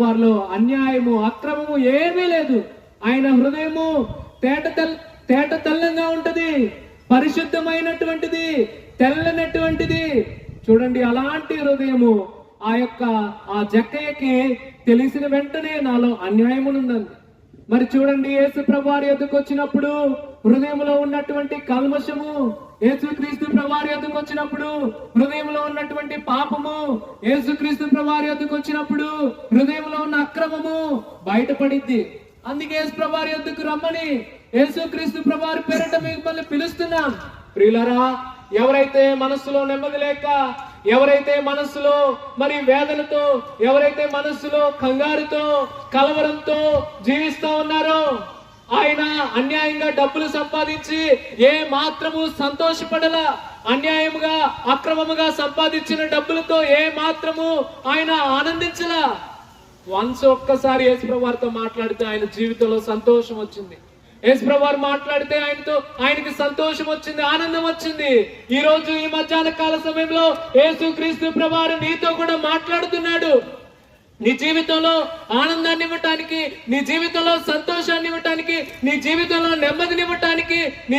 వారిలో అన్యాయము అక్రమము ఏమీ లేదు. ఆయన హృదయము తేట తెల్లంగా ఉంటది, పరిశుద్ధమైనటువంటిది, తెల్లనటువంటిది. చూడండి, అలాంటి హృదయము ఆ జక్కయ్యకి తెలిసిన వెంటనే నాలో అన్యాయమునుందండి. మరి చూడండి, యేసు ప్రభువారి యొద్దకు వచ్చినప్పుడు హృదయంలో ఉన్నటువంటి కల్మషము, యేసుక్రీస్తు ప్రభువారి యొద్దకు వచ్చినప్పుడు హృదయంలో ఉన్నటువంటి పాపము, యేసుక్రీస్తు ప్రభువారి యొద్దకు వచ్చినప్పుడు హృదయంలో ఉన్న అక్రమము బయటపడిద్ది. అందుకే యేసు ప్రభువారి యొద్దకు రమ్మని యేసుక్రీస్తు ప్రభువారి పేరిట మిమ్మల్ని పిలుస్తున్నాం. ప్రియులారా, ఎవరైతే మనస్సులో నెమ్మది లేక, ఎవరైతే మనస్సులో మరి వేదనతో, ఎవరైతే మనస్సులో కంగారుతో, కలవరంతో జీవిస్తూ ఉన్నారో, ఆయన అన్యాయంగా డబ్బులు సంపాదించి ఏ మాత్రము సంతోషపడలా, అన్యాయముగా అక్రమముగా సంపాదించిన డబ్బులతో ఏ మాత్రము ఆయన ఆనందించలా. ఒక్కసారి యేసుప్రభు వారితో మాట్లాడితే ఆయన జీవితంలో సంతోషం వచ్చింది. యేసుప్రభు వారు మాట్లాడితే ఆయనకి సంతోషం వచ్చింది, ఆనందం వచ్చింది. ఈ రోజు ఈ మధ్యాహ్న కాల సమయంలో యేసుక్రీస్తు ప్రభువారు నీతో కూడా మాట్లాడుతున్నాడు. నీ జీవితంలో ఆనందాన్ని ఇవ్వటానికి, నీ జీవితంలో సంతోషాన్ని ఇవ్వటానికి, నీ జీవితంలో నెమ్మదిని ఇవ్వటానికి, నీ